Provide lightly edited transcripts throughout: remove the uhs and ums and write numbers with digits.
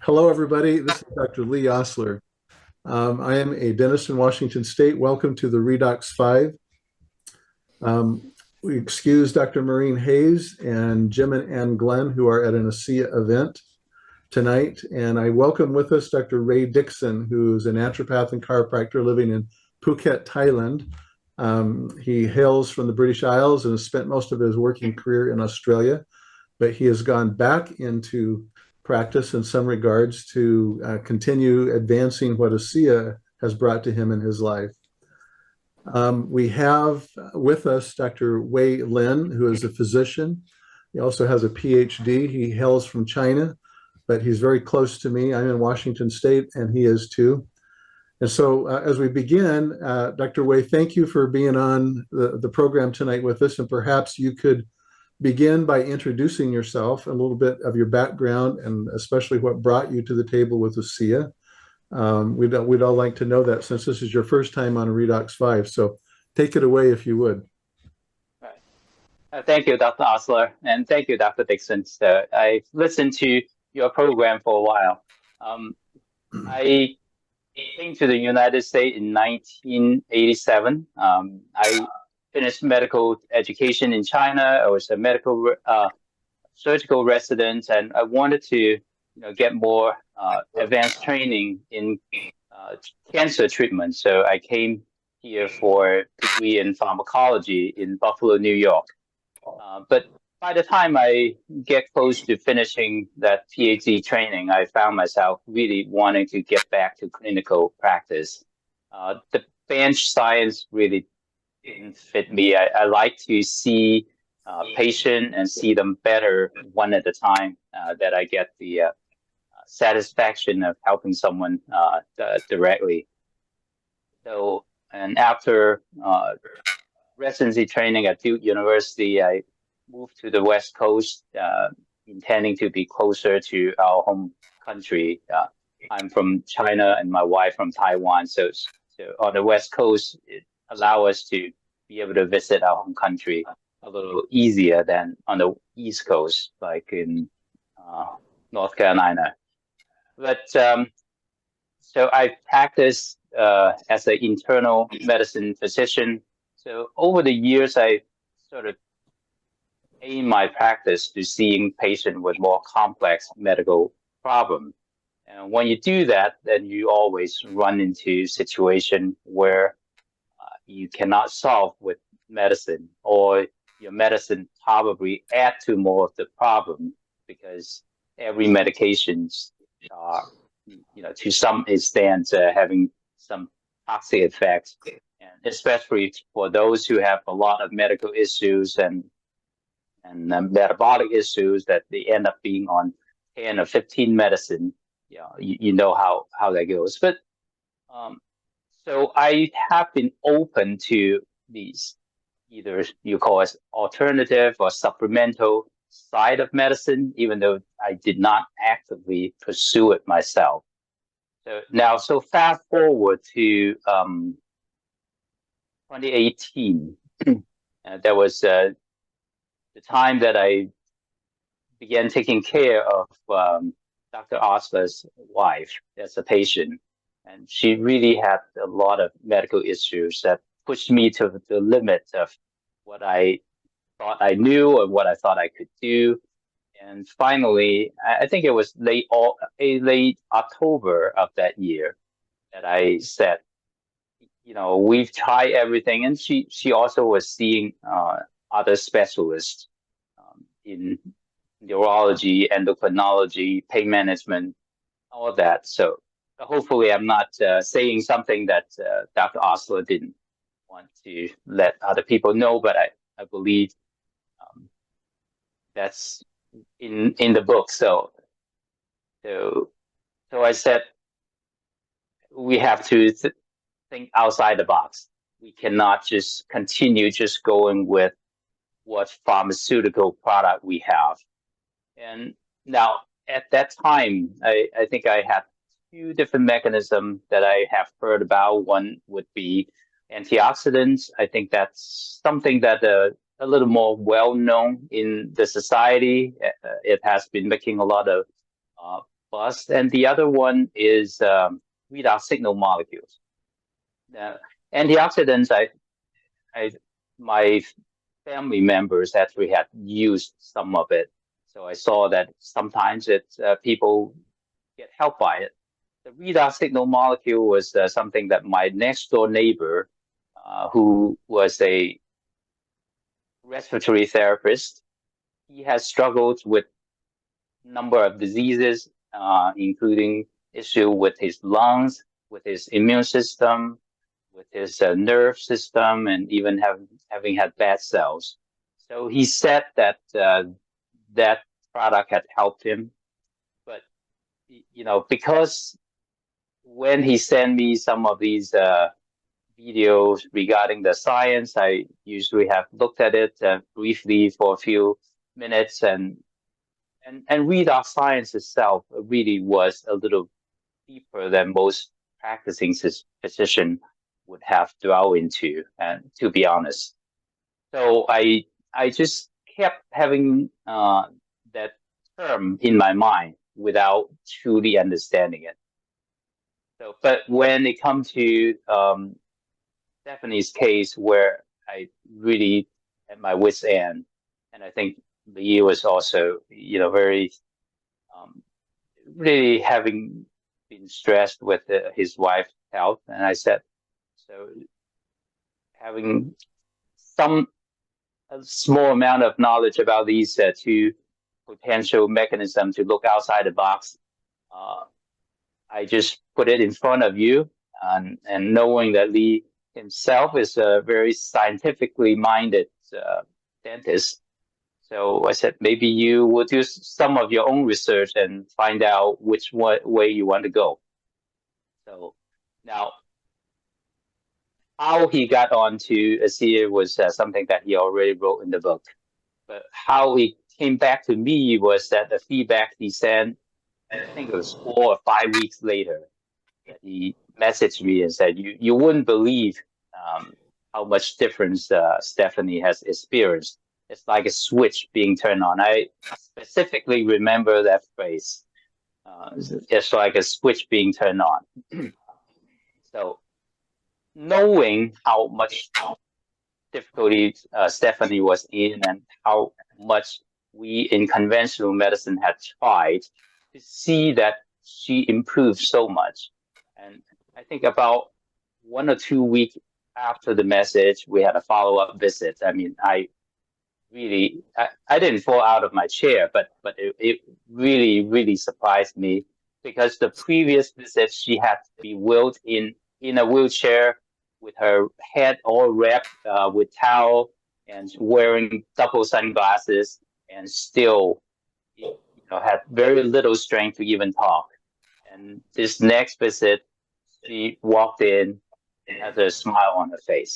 Hello, everybody. This is Dr. Lee Osler. I am a dentist in Washington State. Welcome to the Redox 5. We excuse Dr. Maureen Hayes and Jim and Ann Glenn, who are at an ASEA event tonight. And I welcome with us Dr. Ray Dixon, who's a naturopath and chiropractor living in Phuket, Thailand. He hails from the British Isles and has spent most of his working career in Australia, but he has gone back into practice in some regards to continue advancing what ASEA has brought to him in his life. We have with us Dr. Wei Lin, who is a physician. He also has a PhD. He hails from China, but he's very close to me. I'm in Washington State, and he is too. And so as we begin, Dr. Wei, thank you for being on the program tonight with us, and perhaps you could begin by introducing yourself, a little bit of your background, and especially what brought you to the table with ASEA. We'd all like to know that since this is your first time on Redox 5. So take it away if you would. Right. Thank you, Dr. Osler, and thank you, Dr. Dixon. So I've listened to your program for a while. I came to the United States in 1987. I finished medical education in China. I was a medical surgical resident, and I wanted to get more advanced training in cancer treatment. So I came here for a degree in pharmacology in Buffalo, New York. But by the time I get close to finishing that PhD training, I found myself really wanting to get back to clinical practice. The bench science really didn't fit me. I like to see patient and see them better one at a time, that I get the satisfaction of helping someone directly. So, and after residency training at Duke University, I moved to the West Coast, intending to be closer to our home country. I'm from China and my wife from Taiwan. So on the West Coast, it allows us to be able to visit our home country a little easier than on the East Coast, like in North Carolina. But so I practiced as an internal medicine physician. So over the years, I sort of aim my practice to seeing patients with more complex medical problems. And when you do that, then you always run into a situation where you cannot solve with medicine, or your medicine probably add to more of the problem, because every medications are, to some extent, having some toxic effects, and especially for those who have a lot of medical issues and metabolic issues, that they end up being on 10 or 15 medicine. You know how that goes. But so I have been open to these, either you call it alternative or supplemental side of medicine, even though I did not actively pursue it myself. So fast forward to 2018. That was the time that I began taking care of Dr. Osler's wife as a patient. And she really had a lot of medical issues that pushed me to the limit of what I thought I knew and what I thought I could do. And finally, I think it was late October of that year that I said, we've tried everything. And she also was seeing other specialists in neurology, endocrinology, pain management, all that. So hopefully I'm not saying something that Dr. Osler didn't want to let other people know, but I believe that's in the book. So I said, we have to think outside the box. We cannot just continue just going with what pharmaceutical product we have. And now at that time, I think I had two different mechanisms that I have heard about. One would be antioxidants. I think that's something that a little more well known in the society. It has been making a lot of bust, and the other one is redox signal molecules. Antioxidants, my family members actually had used some of it, so I saw that sometimes people get help by it. The redox signal molecule was something that my next door neighbor, who was a respiratory therapist, he has struggled with a number of diseases, including issue with his lungs, with his immune system, with his nerve system, and even having had bad cells. So he said that that product had helped him, but because when he sent me some of these videos regarding the science, I usually have looked at it briefly for a few minutes, and read our science itself really was a little deeper than most practicing physician would have dwelled into, and to be honest. So I just kept having that term in my mind without truly understanding it. So, but when it comes to Stephanie's case, where I really at my wit's end, and I think Lee was also, very really having been stressed with his wife's health, and I said, so having some a small amount of knowledge about these two potential mechanisms to look outside the box, uh, I just put it in front of you, and knowing that Lee himself is a very scientifically minded dentist. So I said, maybe you will do some of your own research and find out which way you want to go. So now, how he got onto ASEA was something that he already wrote in the book. But how he came back to me was that the feedback he sent, I think it was 4 or 5 weeks later, that he messaged me and said, you wouldn't believe how much difference Stephanie has experienced. It's like a switch being turned on. I specifically remember that phrase. It's like a switch being turned on. So knowing how much difficulty Stephanie was in, and how much we in conventional medicine had tried, to see that she improved so much. And I think about 1 or 2 weeks after the message, we had a follow-up visit. I mean, I didn't fall out of my chair, but it really, really surprised me, because the previous visit she had to be wheeled in a wheelchair with her head all wrapped with towel and wearing double sunglasses, and still had very little strength to even talk. And this next visit, she walked in and had a smile on her face.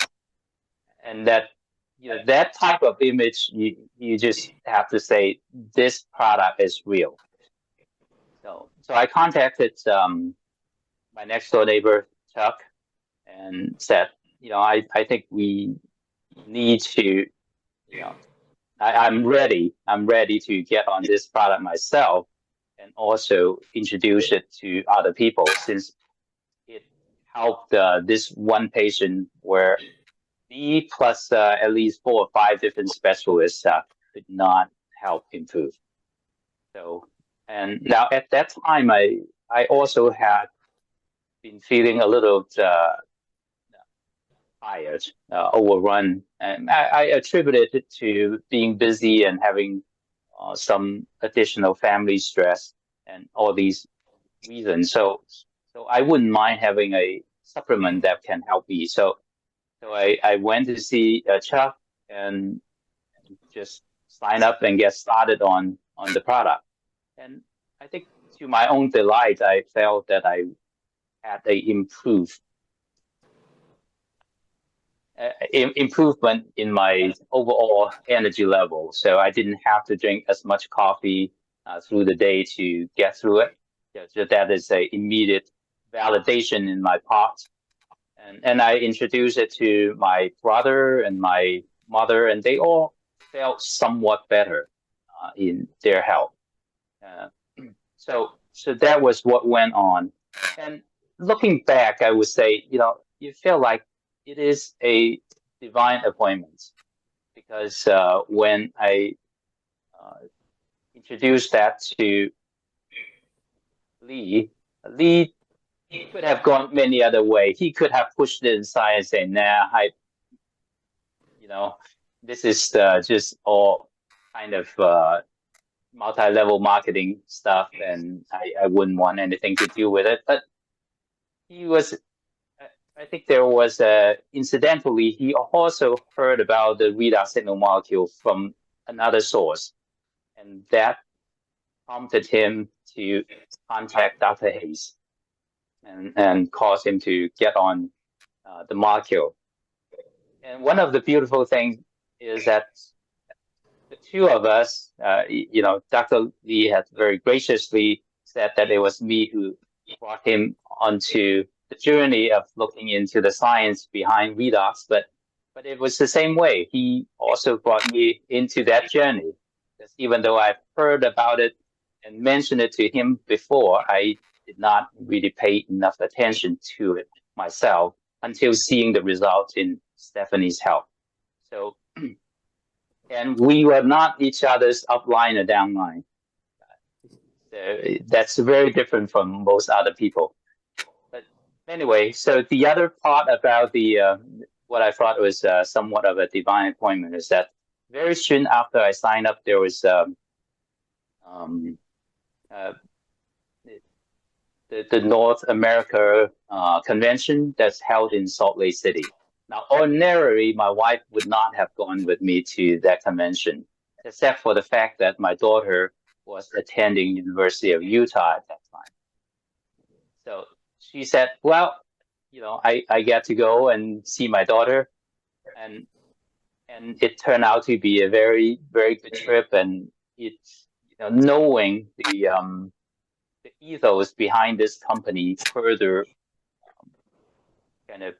And that type of image, you just have to say, this product is real. So I contacted my next door neighbor, Chuck, and said, I think we need to, I'm ready to get on this product myself, and also introduce it to other people, since it helped this one patient where me plus at least 4 or 5 different specialists could not help improve. So, and now at that time, I also had been feeling a little tired, overrun, and I attributed it to being busy and having some additional family stress and all these reasons. So I wouldn't mind having a supplement that can help me. So I went to see Chuck and just sign up and get started on the product. And I think, to my own delight, I felt that I had a improvement in my overall energy level. So I didn't have to drink as much coffee through the day to get through it. So that is a immediate validation in my part. And I introduced it to my brother and my mother, and they all felt somewhat better in their health. So so that was what went on. And looking back, I would say, you feel like it is a divine appointment because when I introduced that to Lee could have gone many other way. He could have pushed it aside and say, "Nah, you know, this is just all kind of multi-level marketing stuff, and I wouldn't want anything to do with it." But he was, I think there was, incidentally, he also heard about the redox signal molecule from another source, and that prompted him to contact Dr. Hayes and cause him to get on the molecule. And one of the beautiful things is that the two of us, Dr. Lee had very graciously said that it was me who brought him onto the journey of looking into the science behind redox, but it was the same way. He also brought me into that journey. Because even though I've heard about it and mentioned it to him before, I did not really pay enough attention to it myself until seeing the results in Stephanie's health. So, and we were not each other's upline or downline. So that's very different from most other people. But anyway, so the other part about the what I thought was somewhat of a divine appointment is that very soon after I signed up, there was the North America convention that's held in Salt Lake City. Now, ordinarily, my wife would not have gone with me to that convention, except for the fact that my daughter was attending University of Utah at that time. So she said, well, I get to go and see my daughter. And it turned out to be a very, very good trip. And it's, knowing the ethos behind this company further kind of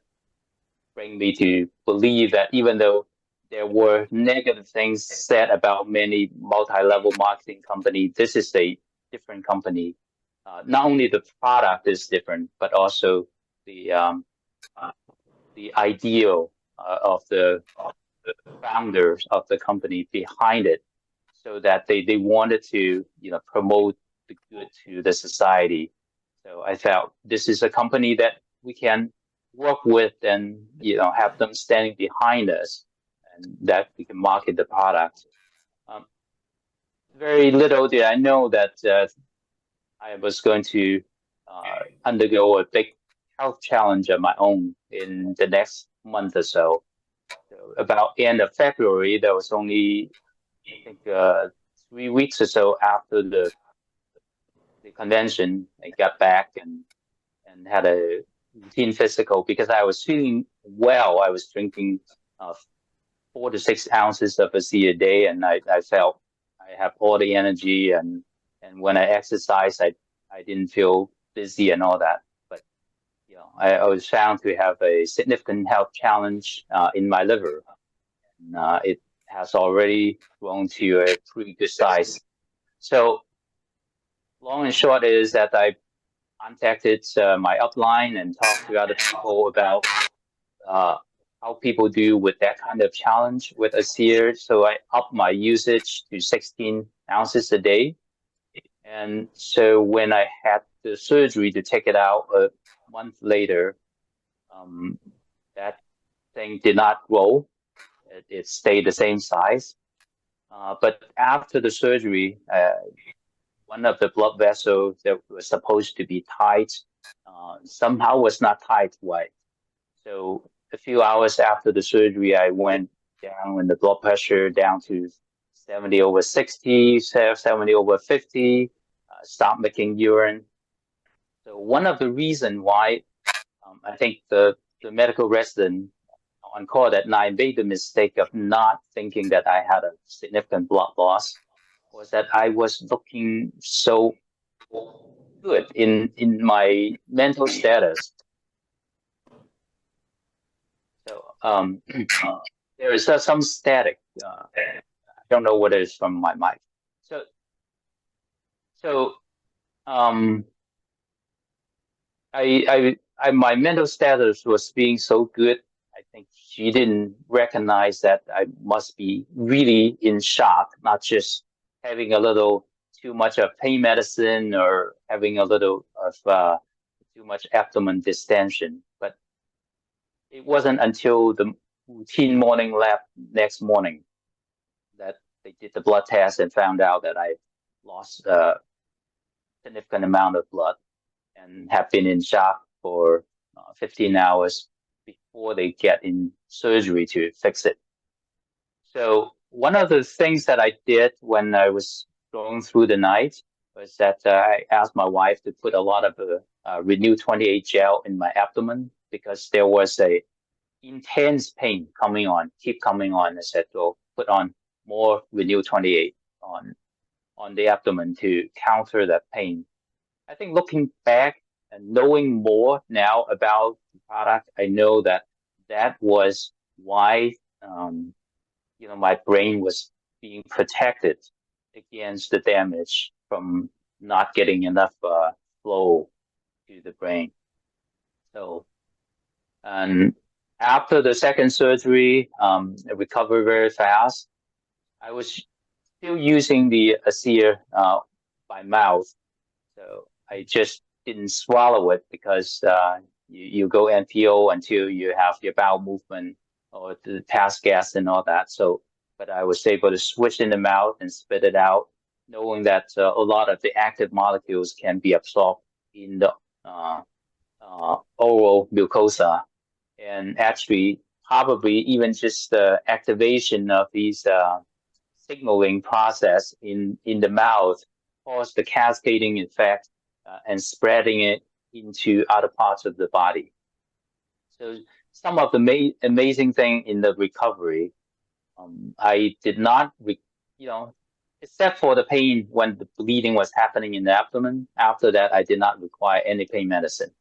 bring me to believe that even though there were negative things said about many multi-level marketing companies, this is a different company. Not only the product is different, but also the ideal of the founders of the company behind it, so that they wanted to promote the good to the society. So I felt this is a company that we can work with and have them standing behind us, and that we can market the product. Very little did I know that I was going to undergo a big health challenge of my own in the next month or so. So about end of February, there was only, I think, 3 weeks or so after the convention, I got back and had a routine physical because I was feeling well. I was drinking 4 to 6 ounces of AC a day, and I felt I have all the energy, and when I exercised, I didn't feel dizzy and all that. But I was found to have a significant health challenge in my liver. And, it has already grown to a pretty good size. So long and short is that I contacted my upline and talked to other people about how people do with that kind of challenge with a sear. So I upped my usage to 16 ounces a day. And so when I had the surgery to take it out a month later, that thing did not grow. It stayed the same size. But after the surgery, one of the blood vessels that was supposed to be tight somehow was not tight right. So a few hours after the surgery, I went down in the blood pressure down to 70/60, 70/50, stopped making urine. So one of the reasons why I think the medical resident on call that night made the mistake of not thinking that I had a significant blood loss was that I was looking so good in my mental status. So there is some static. I don't know what it is from my mic. So um, my mental status was being so good. I think she didn't recognize that I must be really in shock, not just having a little too much of pain medicine or having a little of too much abdomen distension. But it wasn't until the routine morning lab next morning that they did the blood test and found out that I lost a significant amount of blood and have been in shock for 15 hours before they get in surgery to fix it. So one of the things that I did when I was going through the night was that I asked my wife to put a lot of Renew 28 gel in my abdomen because there was a intense pain coming on, keep coming on. I said, "Well, put on more Renew 28 on the abdomen to counter that pain." I think looking back and knowing more now about the product, I know that that was why my brain was being protected against the damage from not getting enough flow to the brain. So, and after the second surgery, I recovered very fast. I was still using the ASEA by mouth. So I just didn't swallow it because you go NPO until you have your bowel movement or the pass gas and all that. So, but I was able to switch in the mouth and spit it out, knowing that a lot of the active molecules can be absorbed in the oral mucosa. And actually, probably even just the activation of these signaling process in the mouth cause the cascading effect and spreading it into other parts of the body. So some of the amazing thing in the recovery, I did not, except for the pain when the bleeding was happening in the abdomen. After that, I did not require any pain medicine.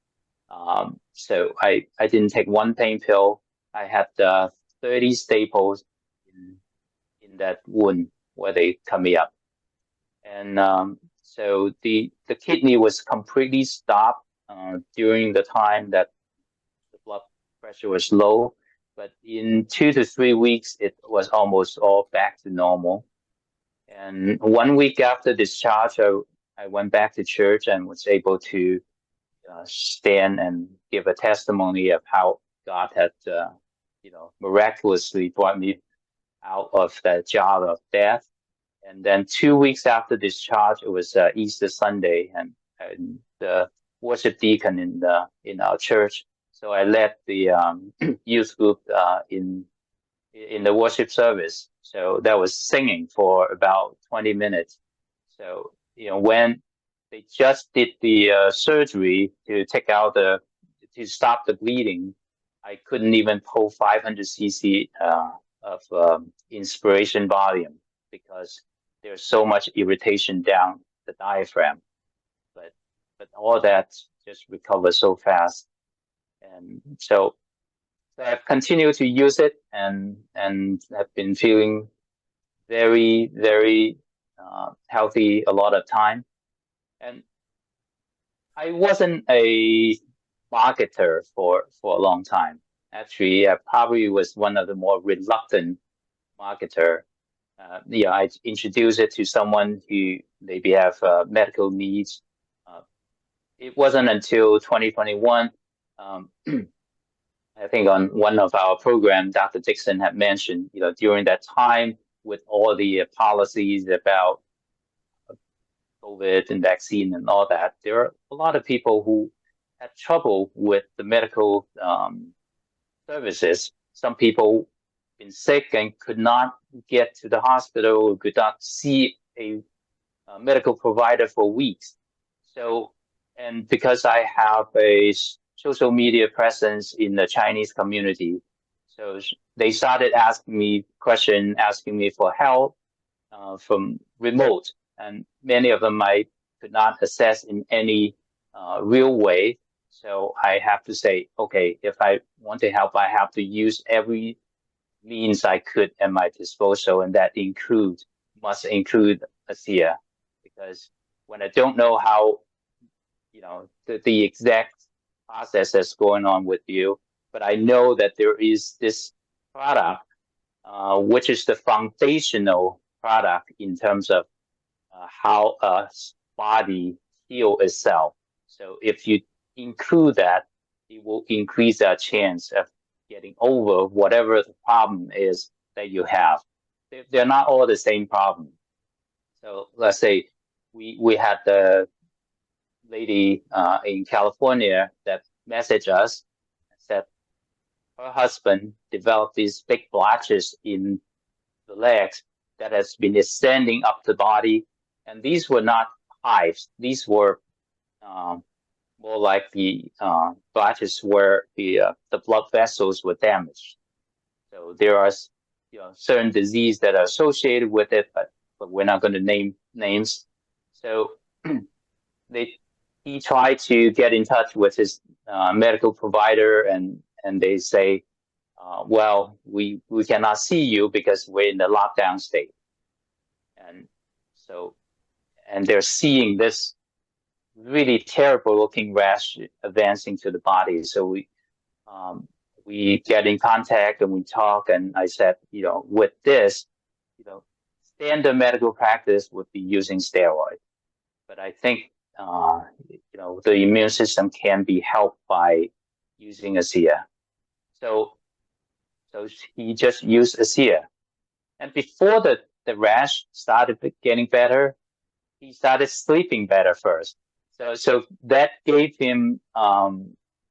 So I didn't take one pain pill. I had 30 staples in that wound where they cut me up. And so the kidney was completely stopped during the time that the blood pressure was low. But in 2 to 3 weeks, it was almost all back to normal. And 1 week after discharge, I went back to church and was able to stand and give a testimony of how God had, miraculously brought me out of that job of death. And then 2 weeks after discharge, it was Easter Sunday, and the worship deacon in our church. So I led the youth group in the worship service. So that was singing for about 20 minutes. So when they just did the surgery to to stop the bleeding, I couldn't even pull 500 cc of inspiration volume because there's so much irritation down the diaphragm. But all that just recovered so fast, and so I've continued to use it and have been feeling very very healthy a lot of time. And I wasn't a marketer for a long time. Actually, I probably was one of the more reluctant marketer. I introduced it to someone who maybe have medical needs. It wasn't until 2021, I think on one of our programs, Dr. Dixon had mentioned, during that time with all the policies about COVID and vaccine and all that, there are a lot of people who had trouble with the medical services. Some people been sick and could not get to the hospital, could not see a medical provider for weeks. So, and because I have a social media presence in the Chinese community, so they started asking me questions, asking me for help from remote, and many of them I could not access in any real way. So I have to say, okay, if I want to help, I have to use every means I could at my disposal, and that must include ASEA, because when I don't know how the exact process that's going on with you, but I know that there is this product, which is the foundational product in terms of how a body heal itself. So if you include that, it will increase our chance of getting over whatever the problem is that you have. They're not all the same problem. So let's say we had the lady in California that messaged us and said her husband developed these big blotches in the legs that has been extending up the body. And these were not hives. These were more like the blotches where the blood vessels were damaged. So there are certain diseases that are associated with it, but we're not going to name names. So he tried to get in touch with his medical provider, and they say, well, we cannot see you because we're in the lockdown state. And so, and they're seeing this really terrible looking rash advancing to the body. So we get in contact and we talk, and I said, with this, standard medical practice would be using steroid. But I think, the immune system can be helped by using ASEA. So he just used ASEA. And before the rash started getting better, he started sleeping better first. So that gave him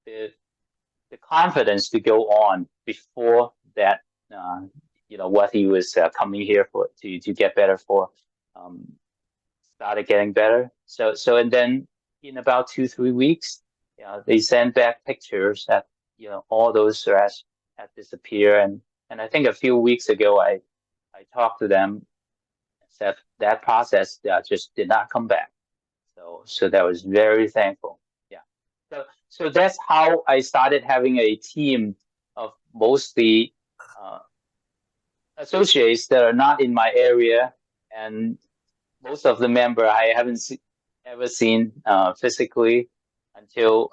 the confidence to go on before that, what he was coming here for to get better for, started getting better. So and then in about 2-3 weeks, they sent back pictures that all those rash had disappeared. And I think a few weeks ago I talked to them and said that process just did not come back. So that was very thankful. Yeah. So that's how I started having a team of mostly associates that are not in my area, and most of the member I haven't ever seen physically until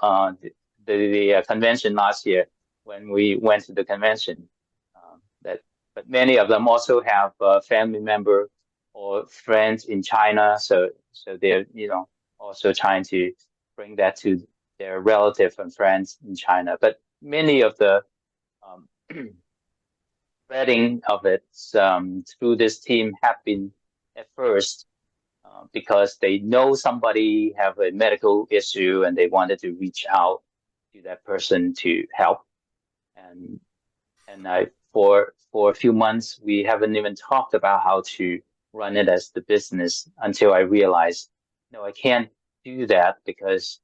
the convention last year when we went to the convention. But many of them also have family member or friends in China, so they're also trying to bring that to their relative and friends in China. But many of the spreading of it through this team have been at first because they know somebody have a medical issue and they wanted to reach out to that person to help. And for a few months we haven't even talked about how to run it as the business until I realized, no, I can't do that because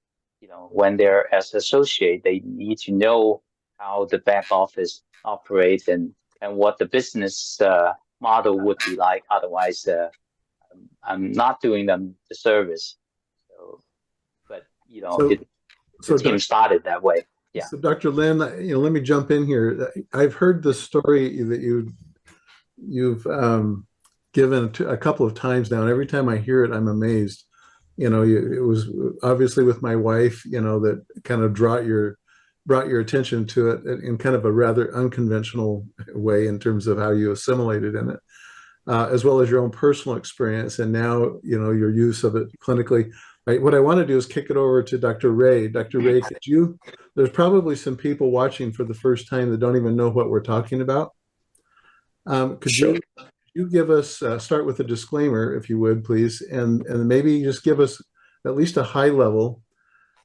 when they're as associate, they need to know how the back office operates and what the business model would be like. Otherwise, I'm not doing them the service. But the team started that way. Yeah. So Dr. Lin, let me jump in here. I've heard the story that you've given a couple of times now, and every time I hear it, I'm amazed. It was obviously with my wife, that kind of brought your attention to it in kind of a rather unconventional way in terms of how you assimilated in it, as well as your own personal experience, and now your use of it clinically. Right. What I want to do is kick it over to Dr. Ray. Dr. Ray, there's probably some people watching for the first time that don't even know what we're talking about. Could you give us, start with a disclaimer, if you would, please, and maybe just give us at least a high level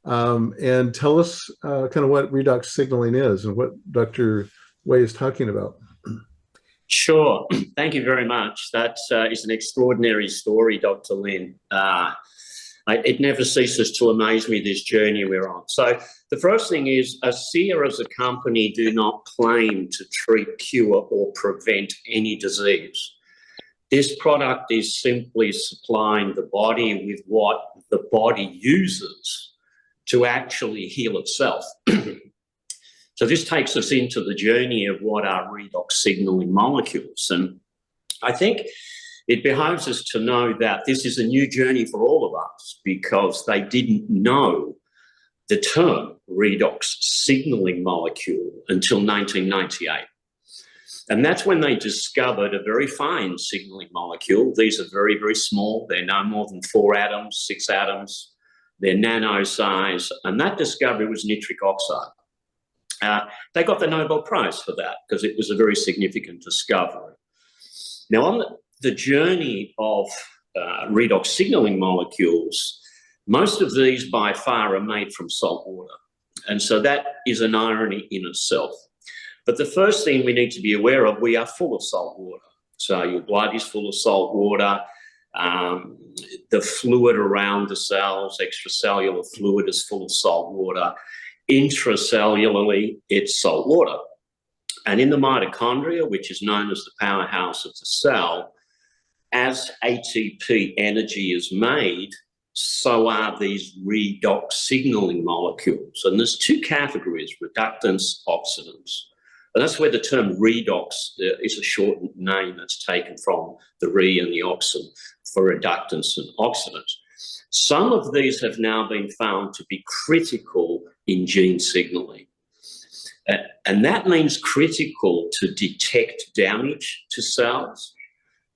and tell us kind of what redox signaling is and what Dr. Wei is talking about. Sure. Thank you very much. That is an extraordinary story, Dr. Lin. It never ceases to amaze me, this journey we're on. So the first thing is, ASEA as a company do not claim to treat, cure, or prevent any disease. This product is simply supplying the body with what the body uses to actually heal itself. So this takes us into the journey of what are redox signaling molecules. And I think it behoves us to know that this is a new journey for all of us because they didn't know the term redox signaling molecule until 1998. And that's when they discovered a very fine signaling molecule. These are very, very small. They're no more than 4 atoms, 6 atoms. They're nano size. And that discovery was nitric oxide. They got the Nobel Prize for that because it was a very significant discovery. Now, on the journey of redox signaling molecules, most of these by far are made from salt water. And so that is an irony in itself. But the first thing we need to be aware of, we are full of salt water. So your blood is full of salt water. The fluid around the cells, extracellular fluid, is full of salt water. Intracellularly, it's salt water. And in the mitochondria, which is known as the powerhouse of the cell, as ATP energy is made, so are these redox signaling molecules. And there's 2 categories, reductants, oxidants. And that's where the term redox is a shortened name that's taken from the re and the oxen for reductants and oxidants. Some of these have now been found to be critical in gene signaling. And that means critical to detect damage to cells,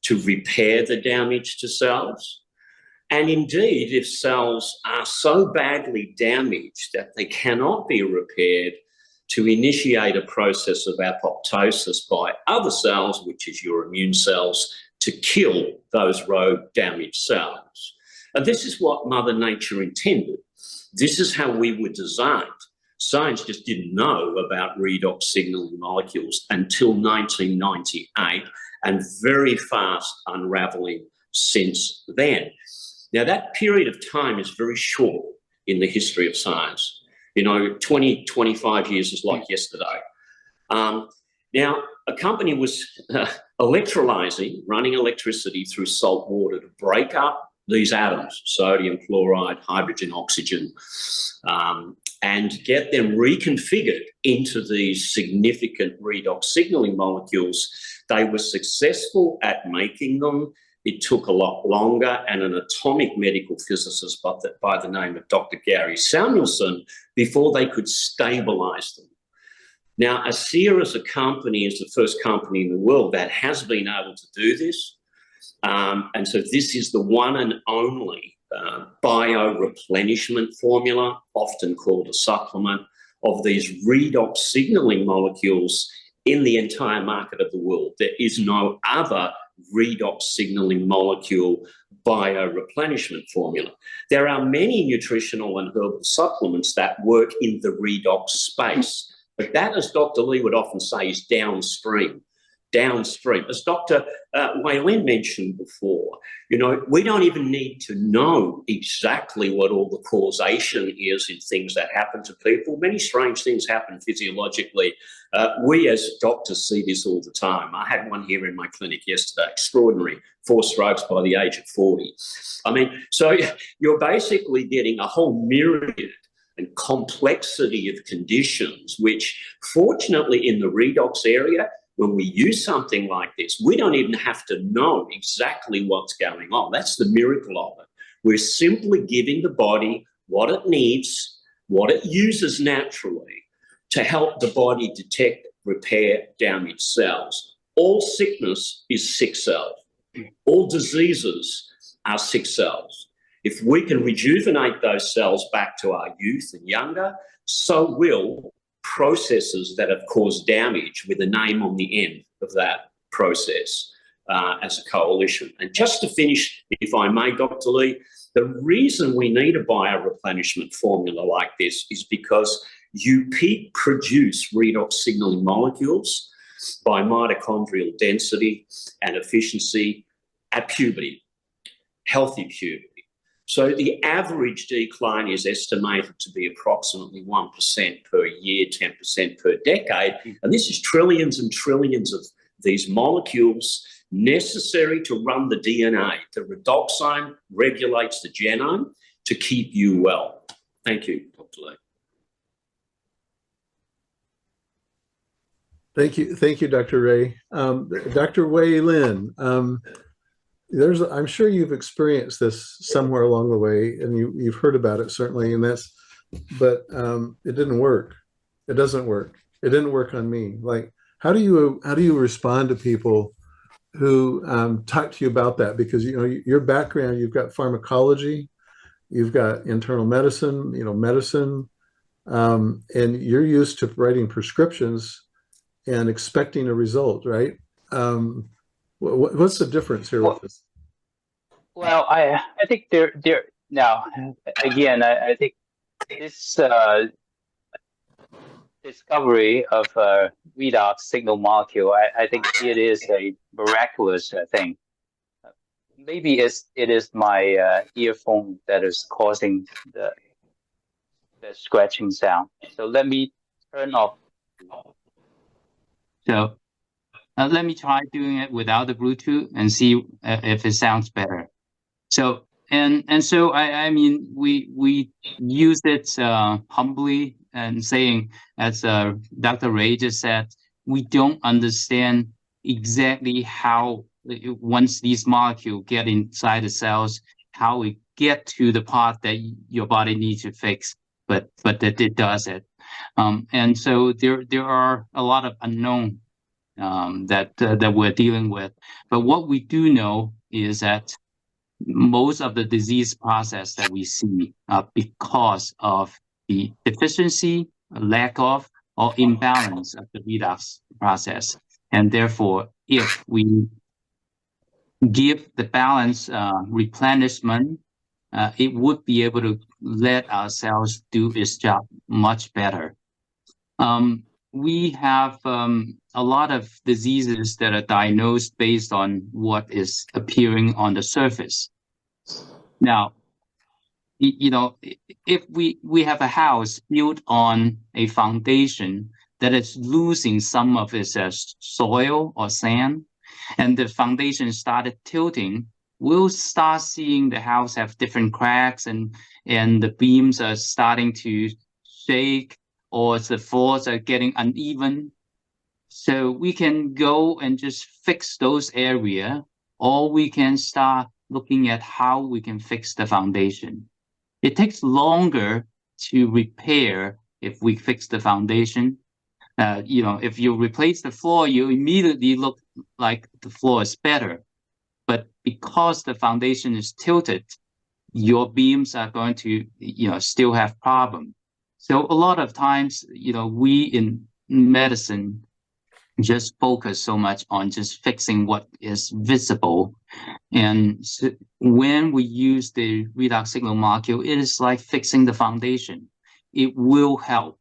to repair the damage to cells. And indeed, if cells are so badly damaged that they cannot be repaired, to initiate a process of apoptosis by other cells, which is your immune cells, to kill those rogue damaged cells. And this is what Mother Nature intended. This is how we were designed. Science just didn't know about redox signaling molecules until 1998, and very fast unraveling since then. Now, that period of time is very short in the history of science. 20, 25 years is like yesterday. Now, a company was electrolyzing, running electricity through salt water to break up these atoms, sodium, chloride, hydrogen, oxygen, and get them reconfigured into these significant redox signaling molecules. They were successful at making them. It took a lot longer, and an atomic medical physicist by the name of Dr. Gary Samuelson, before they could stabilize them. Now, ASEA as a company is the first company in the world that has been able to do this. And so this is the one and only bio-replenishment formula, often called a supplement, of these redox signaling molecules in the entire market of the world. There is no other redox signaling molecule bio-replenishment formula. There are many nutritional and herbal supplements that work in the redox space, but that, as Dr. Lee would often say, is downstream. As Dr. Wei-Hsung Lin mentioned before, we don't even need to know exactly what all the causation is in things that happen to people. Many strange things happen physiologically. We as doctors see this all the time. I had one here in my clinic yesterday, extraordinary, 4 strokes by the age of 40. So you're basically getting a whole myriad and complexity of conditions, which fortunately in the redox area, when we use something like this, we don't even have to know exactly what's going on. That's the miracle of it. We're simply giving the body what it needs, what it uses naturally to help the body detect, repair damaged cells. All sickness is sick cells. All diseases are sick cells. If we can rejuvenate those cells back to our youth and younger, so will processes that have caused damage with a name on the end of that process as a coalition. And just to finish, if I may, Dr. Lee, the reason we need a bioreplenishment formula like this is because you peak produce redox signaling molecules by mitochondrial density and efficiency at puberty, healthy puberty. So the average decline is estimated to be approximately 1% per year, 10% per decade. And this is trillions and trillions of these molecules necessary to run the DNA. The redoxime regulates the genome to keep you well. Thank you, Dr. Lee. Thank you, Dr. Ray. Dr. Wei Lin, I'm sure you've experienced this somewhere along the way, and you've heard about it certainly, but it didn't work. It doesn't work. It didn't work on me. Like, how do you respond to people who talk to you about that? Because your background, you've got pharmacology, you've got internal medicine, medicine, and you're used to writing prescriptions and expecting a result, right? What's the difference here with Well, this? well, I think there now again, I think this discovery of redox signal molecule, I think it is a miraculous thing. Maybe it is my earphone that is causing the scratching sound. So let me turn off. So let me try doing it without the Bluetooth and see if it sounds better. So so I mean we use it humbly and saying, as Dr. Ray just said, we don't understand exactly how once these molecules get inside the cells, how it get to the part that your body needs to fix, but that it does it. And so there are a lot of unknown that we're dealing with. But what we do know is that most of the disease process that we see are because of the deficiency, lack of, or imbalance of the redox process. And therefore, if we give the balance replenishment, it would be able to let our cells do its job much better. We have a lot of diseases that are diagnosed based on what is appearing on the surface. Now, if we have a house built on a foundation that is losing some of its soil or sand, and the foundation started tilting, we'll start seeing the house have different cracks, and the beams are starting to shake, or the floors are getting uneven. So we can go and just fix those areas, or we can start looking at how we can fix the foundation. It takes longer to repair if we fix the foundation. If you replace the floor, you immediately look like the floor is better. But because the foundation is tilted, your beams are going to, still have problem. So a lot of times, we in medicine just focus so much on just fixing what is visible. And so when we use the redox signal molecule, it is like fixing the foundation. It will help.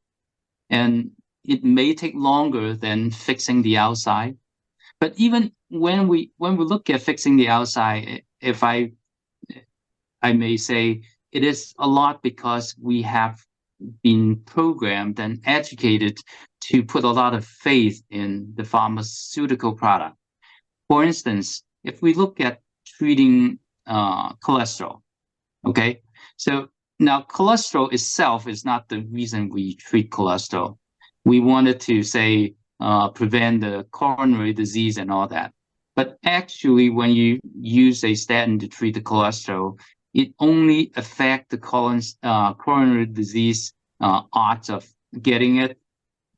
And it may take longer than fixing the outside. But even when we look at fixing the outside, if I may say, it is a lot because we have been programmed and educated to put a lot of faith in the pharmaceutical product. For instance, if we look at treating cholesterol, okay? So now cholesterol itself is not the reason we treat cholesterol. We wanted to say prevent the coronary disease and all that. But actually, when you use a statin to treat the cholesterol, it only affects the coronary disease odds of getting it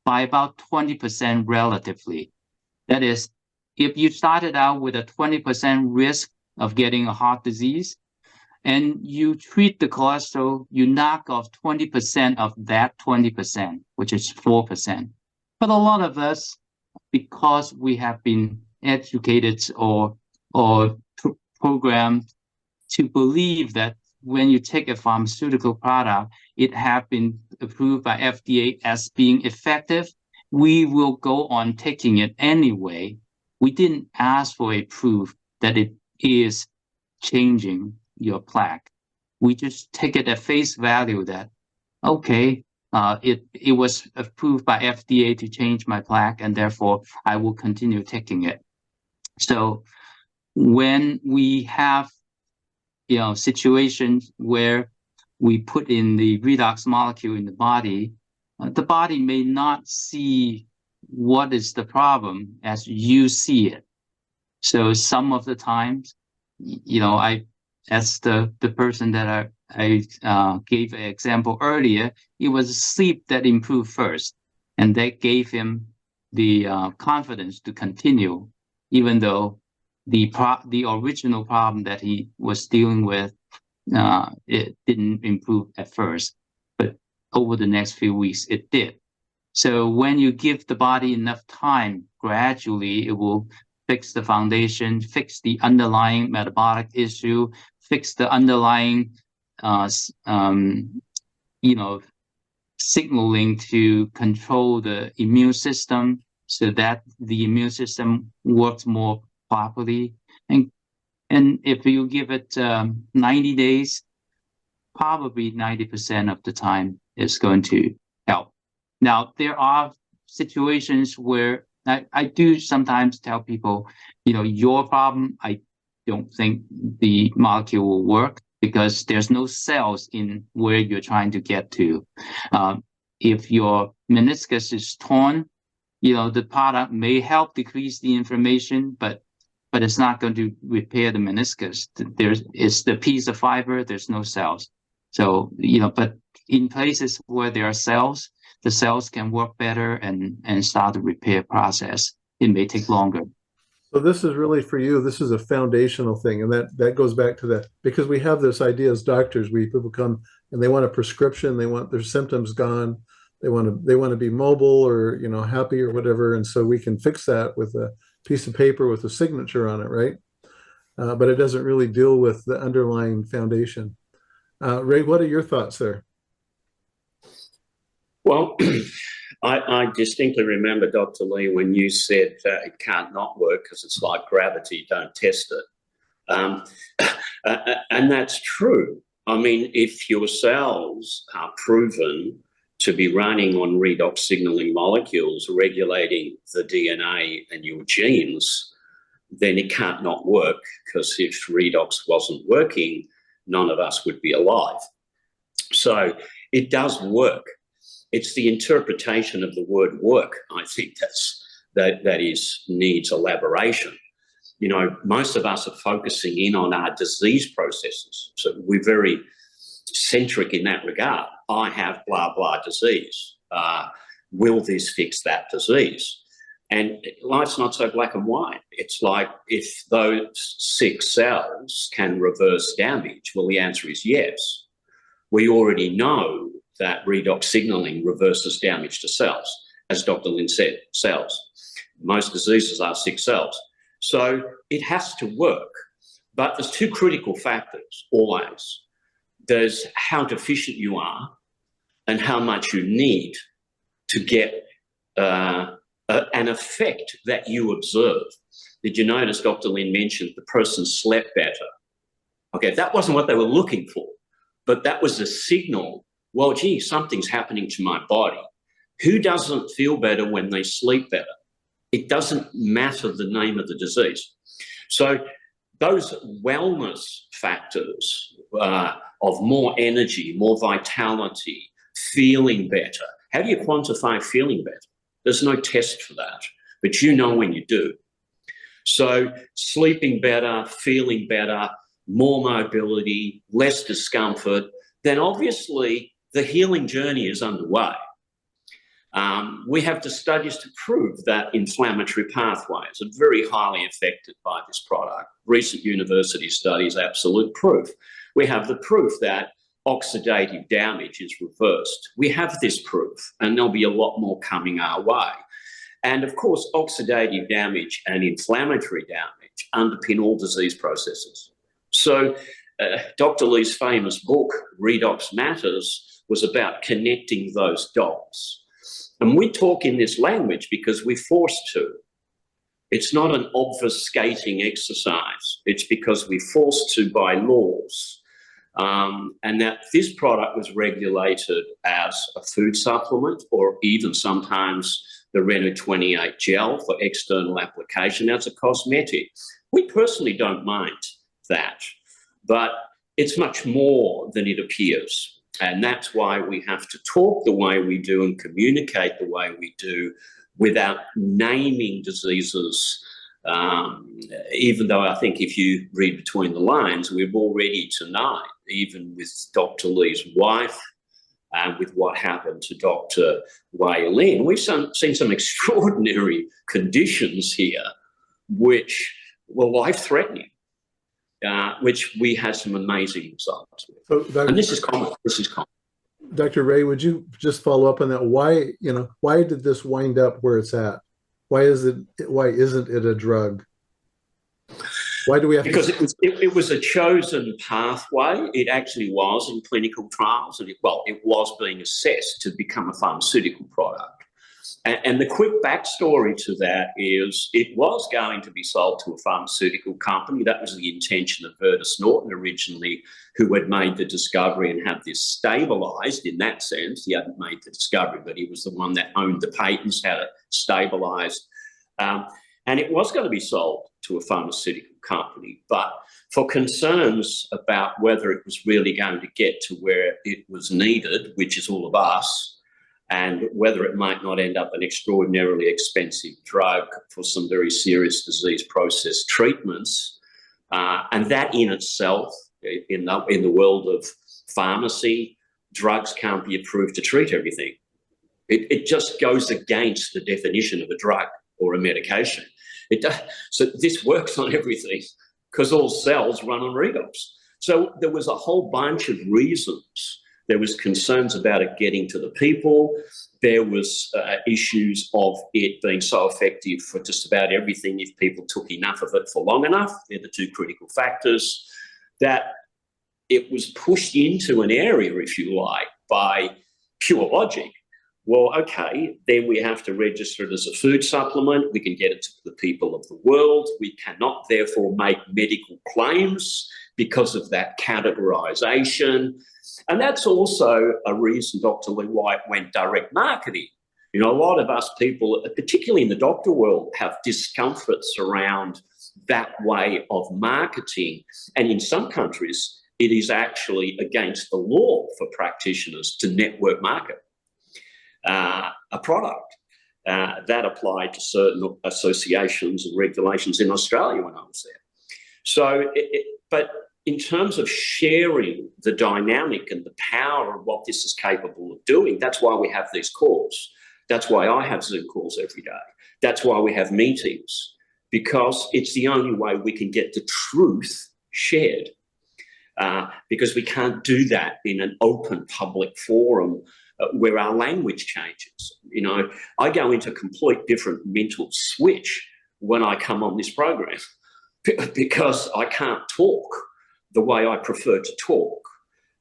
by about 20% relatively. That is, if you started out with a 20% risk of getting a heart disease, and you treat the cholesterol, you knock off 20% of that 20%, which is 4%. But a lot of us, because we have been educated or programmed to believe that when you take a pharmaceutical product, it has been approved by FDA as being effective, we will go on taking it anyway. We didn't ask for a proof that it is changing your plaque. We just take it at face value that, okay, it was approved by FDA to change my plaque, and therefore I will continue taking it. So when we have situations where we put in the redox molecule in the body may not see what is the problem as you see it. So some of the times as the person that I gave an example earlier, it was sleep that improved first, and that gave him the confidence to continue, even though the original problem that he was dealing with, it didn't improve at first, but over the next few weeks it did. So when you give the body enough time, gradually it will fix the foundation, fix the underlying metabolic issue, fix the underlying, signaling to control the immune system so that the immune system works more properly. And if you give it 90 days, probably 90% of the time it's going to help. Now, there are situations where I do sometimes tell people, your problem, I don't think the molecule will work because there's no cells in where you're trying to get to. If your meniscus is torn, the product may help decrease the inflammation, but it's not going to repair the meniscus. It's the piece of fiber, there's no cells. So, but in places where there are cells, the cells can work better and start the repair process. It may take longer. So this is really for you, this is a foundational thing. And that goes back to that, because we have this idea as doctors, people come and they want a prescription, they want their symptoms gone, they want to be mobile or, happy or whatever. And so we can fix that with a piece of paper with a signature on it, right? But it doesn't really deal with the underlying foundation. Ray, what are your thoughts there? Well, I distinctly remember, Dr. Lee, when you said it can't not work because it's like gravity, don't test it. And that's true. I mean, if your cells are proven to be running on redox signaling molecules regulating the DNA and your genes, then it can't not work, because if redox wasn't working, none of us would be alive. So it does work. It's the interpretation of the word work, I think, that needs elaboration. Most of us are focusing in on our disease processes. So we're very centric in that regard. I have blah, blah disease. Will this fix that disease? And life's not so black and white. It's like, if those sick cells can reverse damage, well, the answer is yes. We already know that redox signaling reverses damage to cells. As Dr. Lin said, cells. Most diseases are sick cells. So it has to work. But there's two critical factors always. There's how deficient you are and how much you need to get an effect that you observe. Did you notice Dr. Lin mentioned the person slept better? Okay, that wasn't what they were looking for, but that was a signal. Well, gee, something's happening to my body. Who doesn't feel better when they sleep better? It doesn't matter the name of the disease. So those wellness factors of more energy, more vitality, feeling better. How do you quantify feeling better? There's no test for that, but you know when you do. So sleeping better, feeling better, more mobility, less discomfort, then obviously the healing journey is underway. We have the studies to prove that inflammatory pathways are very highly affected by this product. Recent university studies, absolute proof. We have the proof that oxidative damage is reversed. We have this proof, and there'll be a lot more coming our way. And of course, oxidative damage and inflammatory damage underpin all disease processes. So Dr. Lee's famous book, Redox Matters, was about connecting those dots. And we talk in this language because we're forced to. It's not an obfuscating exercise. It's because we're forced to by laws. And that this product was regulated as a food supplement, or even sometimes the Renault 28 gel for external application as a cosmetic. We personally don't mind that, but it's much more than it appears. And that's why we have to talk the way we do and communicate the way we do without naming diseases Um, Even though I think if you read between the lines, we're already tonight, even with Dr. Lee's wife and with what happened to Dr. Wei Lin, we've seen some extraordinary conditions here which were life-threatening, which we had some amazing results with. So, And this is common. This is common. Dr. Ray, would you just follow up on that? Why, why did this wind up where it's at? Why isn't it a drug? Why do we have because it was a chosen pathway. It actually was in clinical trials, and it was being assessed to become a pharmaceutical product. And the quick backstory to that is it was going to be sold to a pharmaceutical company. That was the intention of Vertus Norton originally, who had made the discovery and had this stabilised in that sense. He hadn't made the discovery, but he was the one that owned the patents, had it stabilised. And it was going to be sold to a pharmaceutical company. But for concerns about whether it was really going to get to where it was needed, which is all of us, and whether it might not end up an extraordinarily expensive drug for some very serious disease process treatments. And that in itself, in the world of pharmacy, drugs can't be approved to treat everything. It just goes against the definition of a drug or a medication. It does. So this works on everything because all cells run on redox. So there was a whole bunch of reasons. There was concerns about it getting to the people. There was issues of it being so effective for just about everything if people took enough of it for long enough. They're the two critical factors. That it was pushed into an area, if you like, by pure logic. Well, okay, then we have to register it as a food supplement. We can get it to the people of the world. We cannot therefore make medical claims because of that categorization. And that's also a reason Dr. Lee White went direct marketing. You know, a lot of us people, particularly in the doctor world, have discomforts around that way of marketing. And in some countries, it is actually against the law for practitioners to network market a product. That applied to certain associations and regulations in Australia when I was there. So, but in terms of sharing the dynamic and the power of what this is capable of doing, that's why we have these calls. That's why I have Zoom calls every day. That's why we have meetings, because it's the only way we can get the truth shared, because we can't do that in an open public forum where our language changes. You know, I go into a complete different mental switch when I come on this program because I can't talk the way I prefer to talk.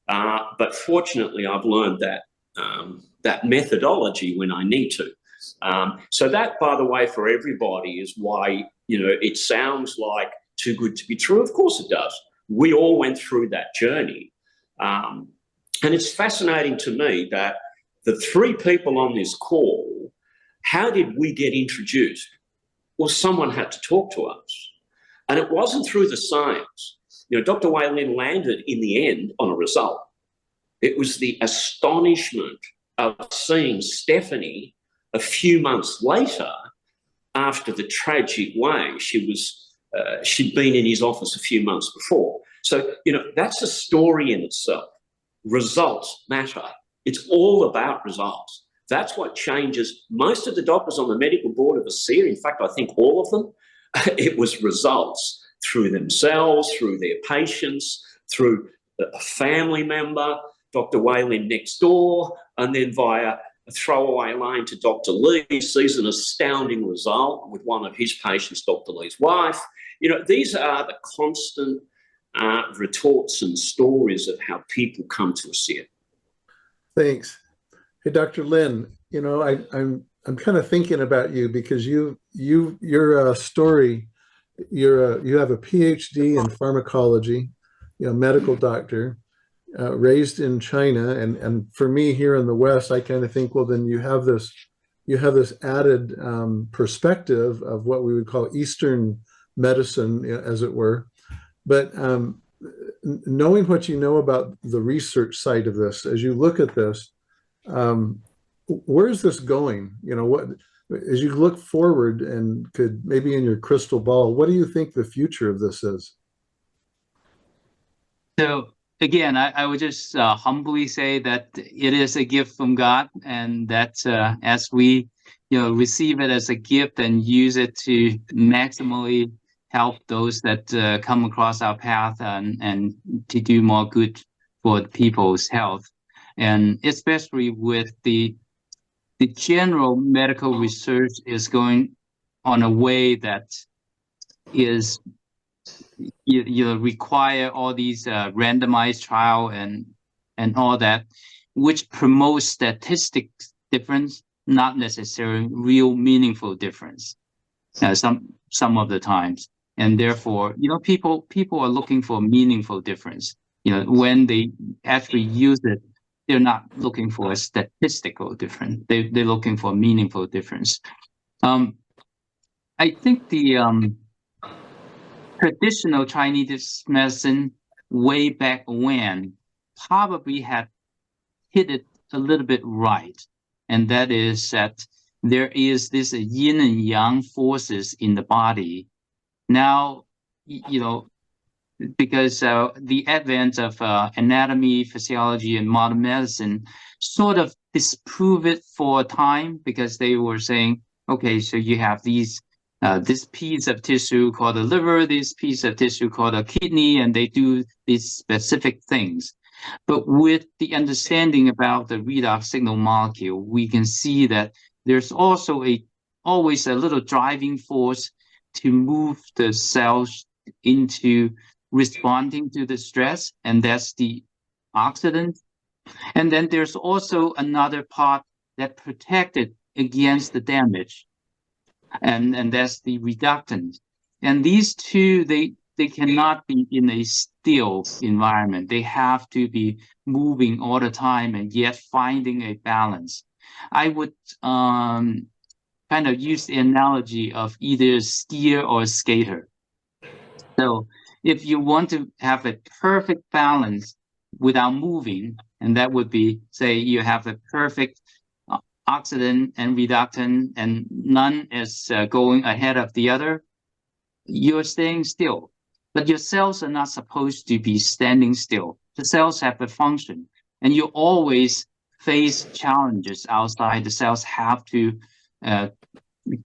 But fortunately, I've learned that methodology when I need to. So that, by the way, for everybody is why, you know, it sounds like too good to be true. Of course it does. We all went through that journey. And it's fascinating to me that the three people on this call, how did we get introduced? Well, someone had to talk to us. And it wasn't through the science. You know, Dr. Wei Lin landed in the end on a result. It was the astonishment of seeing Stephanie a few months later after the tragic way she'd been in his office a few months before. So, you know, that's a story in itself. Results matter. It's all about results. That's what changes most of the doctors on the medical board of ASEA. In fact, I think all of them, it was results through themselves, through their patients, through a family member, Dr. Wei Lin next door, and then via a throwaway line to Dr. Lee, sees an astounding result with one of his patients, Dr. Lee's wife. You know, these are the constant retorts and stories of how people come to ASEA. Thanks. Hey, Dr. Lin, you know, I'm kind of thinking about you because your story, you have a PhD in pharmacology, you know, medical doctor, raised in China, and for me here in the West, I kind of think, well, then you have this added perspective of what we would call Eastern medicine, as it were. But knowing what you know about the research side of this, as you look at this, where is this going? You know, As you look forward and could maybe in your crystal ball, what do you think the future of this is? So again, I would just humbly say that it is a gift from God, and that as we, receive it as a gift and use it to maximally help those that come across our path, and to do more good for people's health, and especially with the general medical research is going on a way that is require all these randomized trial and all that, which promotes statistics difference, not necessarily real meaningful difference. Some of the times, and therefore, people are looking for meaningful difference. When they actually use it, they're not looking for a statistical difference. They're looking for meaningful difference. I think the traditional Chinese medicine way back when probably had hit it a little bit right. And that is that there is this yin and yang forces in the body. Now, because the advent of anatomy, physiology, and modern medicine sort of disprove it for a time, because they were saying, okay, so you have this piece of tissue called the liver, this piece of tissue called a kidney, and they do these specific things. But with the understanding about the redox signal molecule, we can see that there's also always a little driving force to move the cells into responding to the stress, and that's the oxidant. And then there's also another part that protected against the damage, and that's the reductant. And these two, they cannot be in a still environment. They have to be moving all the time and yet finding a balance. I would kind of use the analogy of either a skier or a skater. So if you want to have a perfect balance without moving, and that would be, say, you have a perfect oxidant and reductant, and none is going ahead of the other, you're staying still. But your cells are not supposed to be standing still. The cells have a function, and you always face challenges outside. The cells have to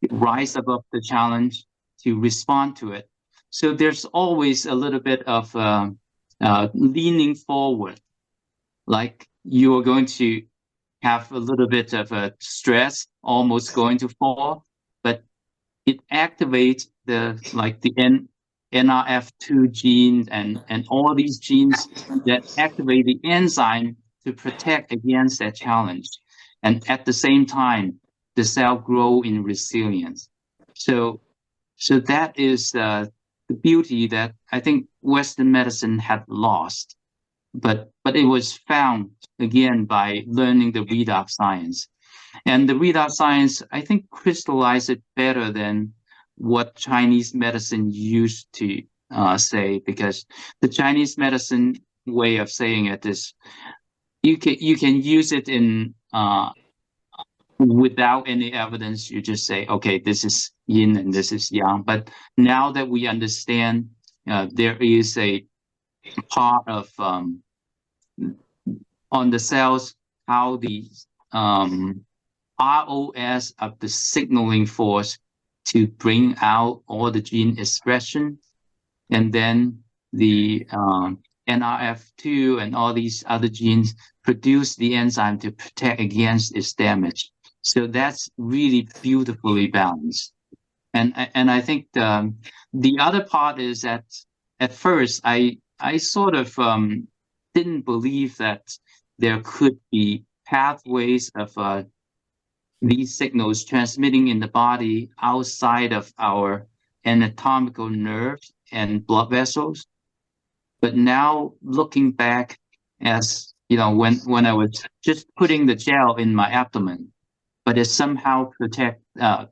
rise above the challenge to respond to it. So there's always a little bit of leaning forward, like you are going to have a little bit of a stress, almost going to fall, but it activates the NRF2 gene and all these genes that activate the enzyme to protect against that challenge. And at the same time, the cell grow in resilience. So that is the beauty that I think Western medicine had lost. But it was found again by learning the redox science. And the redox science, I think, crystallized it better than what Chinese medicine used to say, because the Chinese medicine way of saying it is you can use it in without any evidence. You just say, okay, this is yin and this is yang. But now that we understand there is a part of on the cells, how the ROS of the signaling force to bring out all the gene expression, and then the NRF2 and all these other genes produce the enzyme to protect against its damage. So that's really beautifully balanced. And I think the other part is that at first I sort of didn't believe that there could be pathways of these signals transmitting in the body outside of our anatomical nerves and blood vessels. But now looking back, as when I was just putting the gel in my abdomen, but it somehow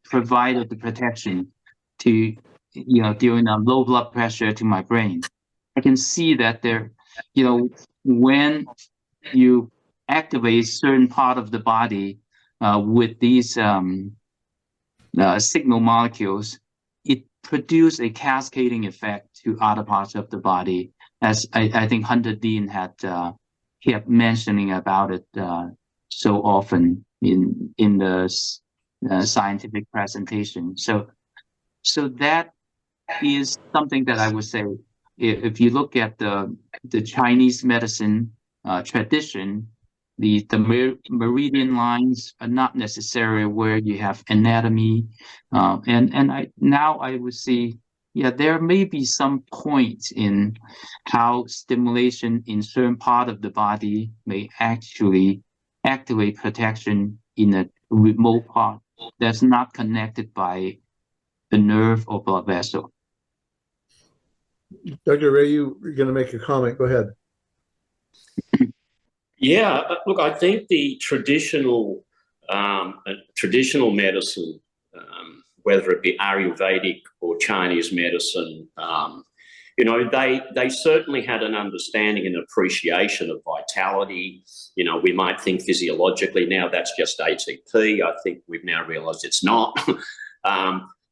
provided the protection to during a low blood pressure to my brain. I can see that there, when you activate certain part of the body with these signal molecules, it produces a cascading effect to other parts of the body, as I think Hunter Dean had kept mentioning about it so often in the scientific presentation. So that is something that I would say, if you look at the Chinese medicine tradition, the meridian lines are not necessarily where you have anatomy, and I would see, yeah, there may be some points in how stimulation in certain part of the body may actually activate protection in a remote part that's not connected by a nerve or blood vessel. Dr. Ray, you're going to make a comment. Go ahead. Yeah, look, I think the traditional medicine, whether it be Ayurvedic or Chinese medicine, they certainly had an understanding and appreciation of vitality. We might think physiologically now that's just ATP. I think we've now realised it's not.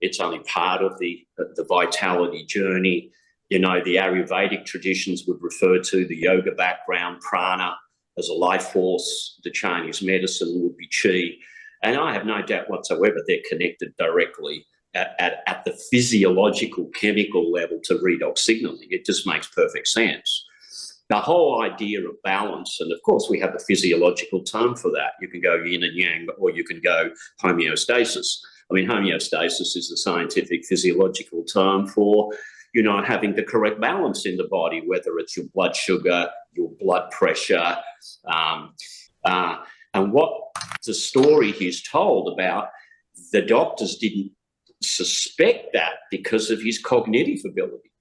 It's only part of the vitality journey. The Ayurvedic traditions would refer to the yoga background, prana, as a life force. The Chinese medicine would be qi. And I have no doubt whatsoever they're connected directly at the physiological chemical level to redox signaling. It just makes perfect sense. The whole idea of balance, and of course we have a physiological term for that. You can go yin and yang, or you can go homeostasis. I mean, homeostasis is the scientific physiological term for having the correct balance in the body, whether it's your blood sugar, your blood pressure, and what the story he's told about, the doctors didn't suspect that because of his cognitive ability.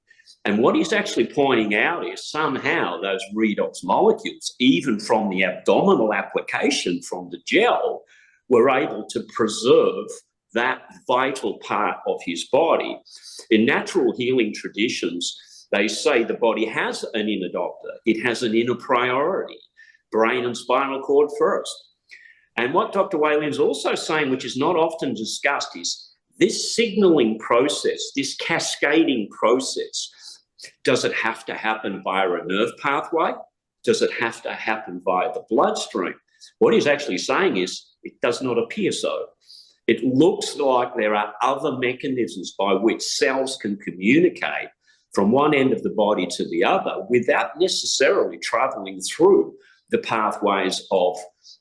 And what he's actually pointing out is somehow those redox molecules, even from the abdominal application from the gel, were able to preserve that vital part of his body. In natural healing traditions, they say the body has an inner doctor. It has an inner priority, brain and spinal cord first. And what Dr. Wei Lin's also saying, which is not often discussed, is this signaling process, this cascading process, does it have to happen via a nerve pathway? Does it have to happen via the bloodstream? What he's actually saying is it does not appear so. It looks like there are other mechanisms by which cells can communicate from one end of the body to the other without necessarily traveling through the pathways of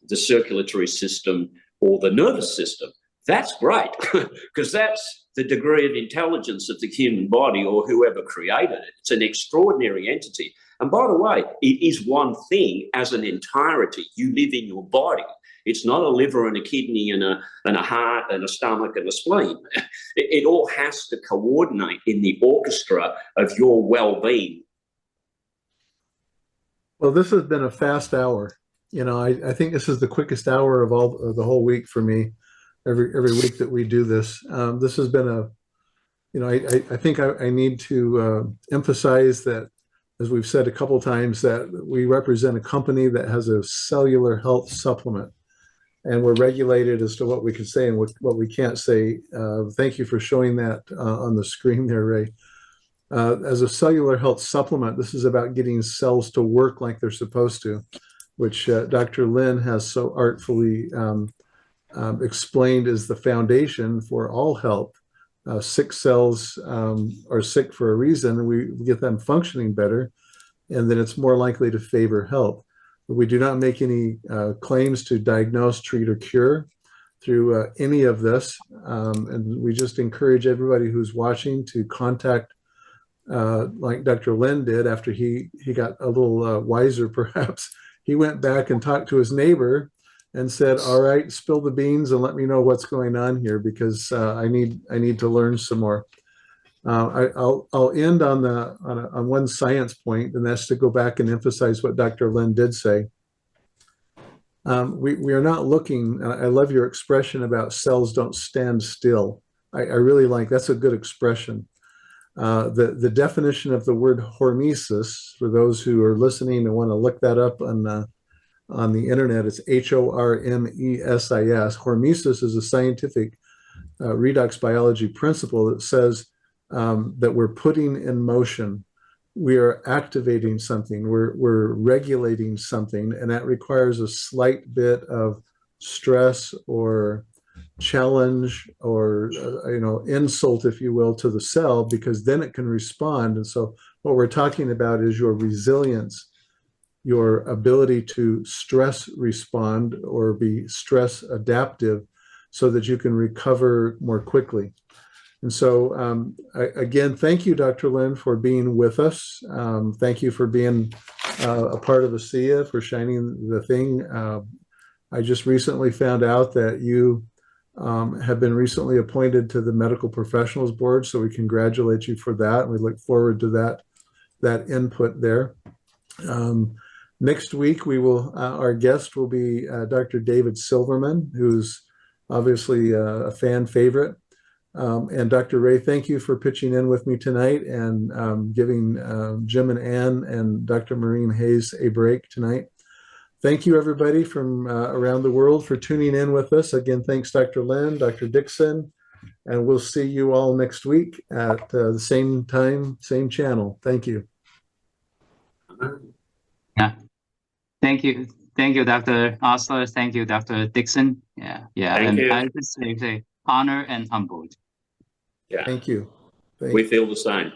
the circulatory system or the nervous system. That's great, because that's the degree of intelligence of the human body or whoever created it. It's an extraordinary entity. And by the way, it is one thing as an entirety. You live in your body. It's not a liver and a kidney and a heart and a stomach and a spleen. It all has to coordinate in the orchestra of your well-being. Well, this has been a fast hour. I think this is the quickest hour of the whole week for me. Every week that we do this, this has been I think I need to emphasize that, as we've said a couple of times, that we represent a company that has a cellular health supplement, and we're regulated as to what we can say and what we can't say. Thank you for showing that on the screen there, Ray. As a cellular health supplement, this is about getting cells to work like they're supposed to, which Dr. Lin has so artfully explained as the foundation for all health. Sick cells are sick for a reason, and we get them functioning better, and then it's more likely to favor health. But we do not make any claims to diagnose, treat, or cure through any of this, and we just encourage everybody who's watching to contact, like Dr. Lin did after he got a little wiser, perhaps. He went back and talked to his neighbor and said, "All right, spill the beans and let me know what's going on here, because I need to learn some more." I'll end on one science point, and that's to go back and emphasize what Dr. Lin did say. We are not looking. I love your expression about cells don't stand still. I really like that's a good expression. The definition of the word hormesis, for those who are listening and want to look that up on the internet, it's HORMESIS. Hormesis is a scientific redox biology principle that says that we're putting in motion, we are activating something, we're regulating something, and that requires a slight bit of stress or challenge or insult, if you will, to the cell, because then it can respond. And so what we're talking about is your resilience, your ability to stress respond or be stress adaptive so that you can recover more quickly. And so, again, thank you, Dr. Lin, for being with us. Thank you for being a part of ASEA, for shining the thing. I just recently found out that you have been recently appointed to the Medical Professionals Board, so we congratulate you for that. And we look forward to that input there. Next week, our guest will be Dr. David Silverman, who's obviously a fan favorite. And Dr. Ray, thank you for pitching in with me tonight and giving Jim and Ann and Dr. Maureen Hayes a break tonight. Thank you, everybody from around the world, for tuning in with us. Again, thanks, Dr. Lin, Dr. Dixon, and we'll see you all next week at the same time, same channel. Thank you. Yeah. Thank you. Thank you, Dr. Osler. Thank you, Dr. Dixon. Yeah. Thank you. I just say honor and humbled. Yeah. Thank you. We feel the same.